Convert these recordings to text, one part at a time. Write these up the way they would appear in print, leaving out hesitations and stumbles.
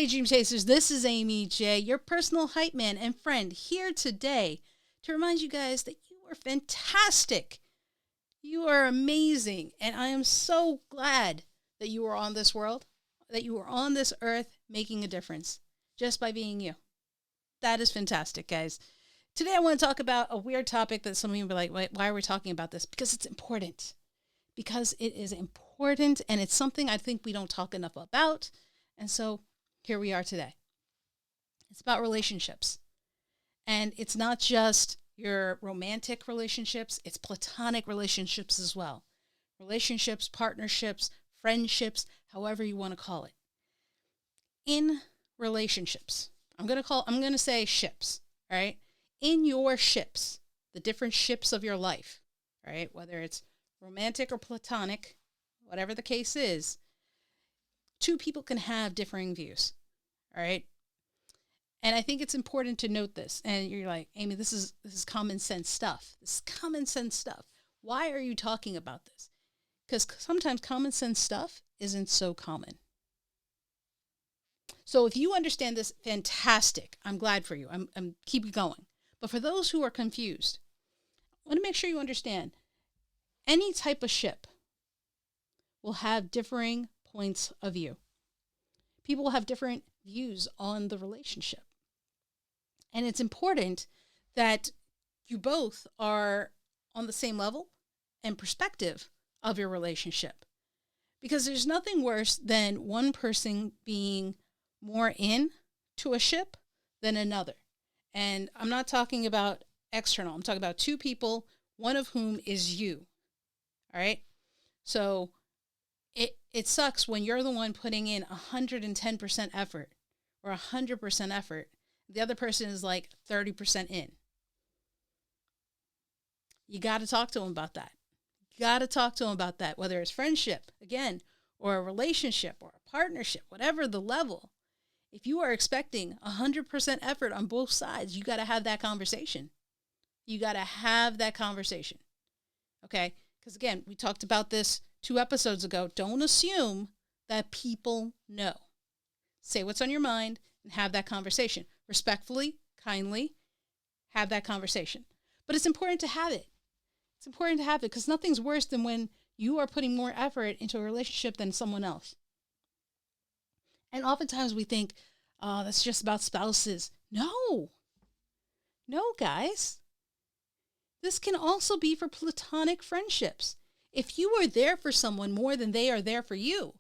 Hey, Dream Chasers, this is Aimee J, your personal hype man and friend, here today to remind you guys that you are fantastic. You are amazing. And I am so glad that you are on this world, that you are on this earth making a difference just by being you. That is fantastic, guys. Today, I want to talk about a weird topic that some of you will be like, why are we talking about this? Because it's important. Because it is important, and it's something I think we don't talk enough about. And so here we are today. It's about relationships. And it's not just your romantic relationships, it's platonic relationships as well. Relationships, partnerships, friendships, however you want to call it. In relationships, I'm going to say ships, all right? In your ships, the different ships of your life, all right? Whether it's romantic or platonic, whatever the case is, two people can have differing views, all right? And I think it's important to note this. And you're like, Aimee, this is common sense stuff. This is common sense stuff. Why are you talking about this? Because sometimes common sense stuff isn't so common. So if you understand this, fantastic. I'm glad for you. I'm keep it going. But for those who are confused, I want to make sure you understand any type of ship will have differing points of view. People will have different views on the relationship. And it's important that you both are on the same level and perspective of your relationship. Because there's nothing worse than one person being more in to a ship than another. And I'm not talking about external. I'm talking about two people, one of whom is you. All right? So it sucks when you're the one putting in 110% effort or 100% effort. The other person is like 30% in. You got to talk to them about that. You got to talk to them about that, whether it's friendship, again, or a relationship or a partnership, whatever the level. If you are expecting 100% effort on both sides, you got to have that conversation. You got to have that conversation. Okay? Because again, we talked about this 2 episodes ago. Don't assume that people know. Say what's on your mind and have that conversation. Respectfully, kindly, have that conversation. But it's important to have it. It's important to have it because nothing's worse than when you are putting more effort into a relationship than someone else. And oftentimes we think, oh, that's just about spouses. No, guys. This can also be for platonic friendships. If you are there for someone more than they are there for you,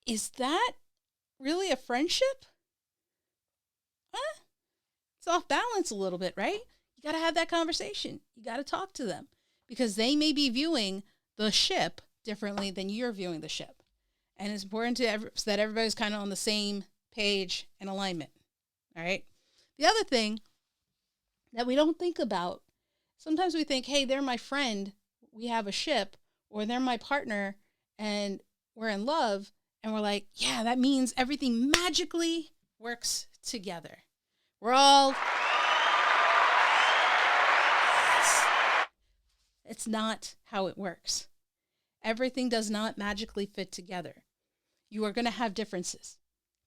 is that really a friendship? It's off balance a little bit, right? You got to have that conversation. You got to talk to them because they may be viewing the ship differently than you're viewing the ship. And it's important so that everybody's kind of on the same page and alignment. All right. The other thing that we don't think about, sometimes we think, hey, they're my friend. We have a ship, or they're my partner and we're in love. And we're like, yeah, that means everything magically works together. We're all, yes. It's not how it works. Everything does not magically fit together. You are going to have differences.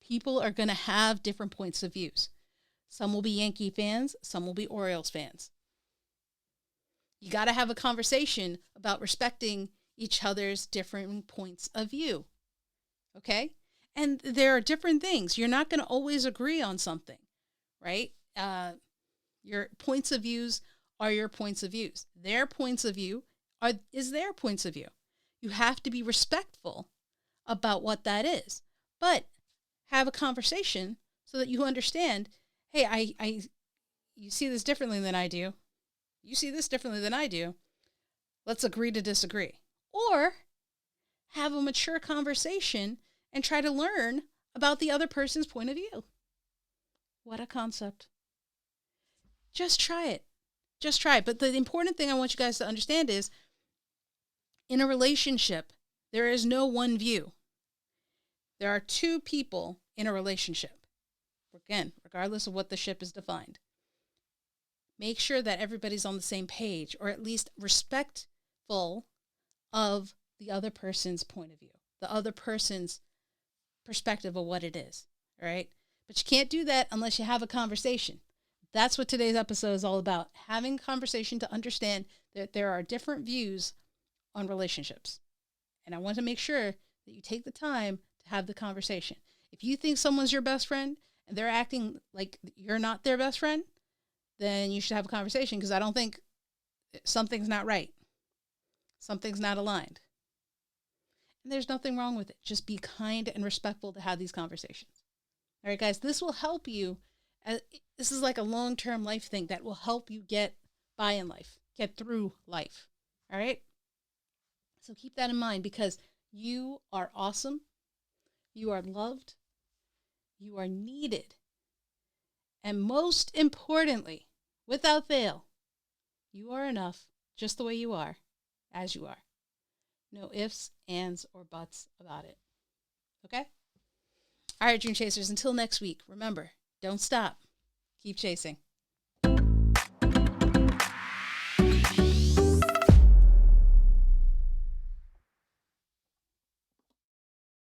People are going to have different points of views. Some will be Yankee fans. Some will be Orioles fans. You got to have a conversation about respecting each other's different points of view. Okay? And there are different things. You're not going to always agree on something, right? Your points of views are your points of views. Their points of view is their points of view. You have to be respectful about what that is. But have a conversation so that you understand, hey, you see this differently than I do. You see this differently than I do. Let's agree to disagree. Or have a mature conversation and try to learn about the other person's point of view. What a concept. Just try it. Just try it. But the important thing I want you guys to understand is, in a relationship, there is no one view. There are two people in a relationship. Again, regardless of what the ship is defined. Make sure that everybody's on the same page, or at least respectful of the other person's point of view, the other person's perspective of what it is. All right. But you can't do that unless you have a conversation. That's what today's episode is all about. Having a conversation to understand that there are different views on relationships. And I want to make sure that you take the time to have the conversation. If you think someone's your best friend and they're acting like you're not their best friend, then you should have a conversation, because I don't think something's not right. Something's not aligned. And there's nothing wrong with it. Just be kind and respectful to have these conversations. All right, guys, this will help you. This is like a long-term life thing that will help you get by in life, get through life. All right? So keep that in mind, because you are awesome. You are loved. You are needed. And most importantly, without fail, you are enough just the way you are, as you are. No ifs, ands, or buts about it. Okay? All right, Dream Chasers, until next week, remember, don't stop. Keep chasing.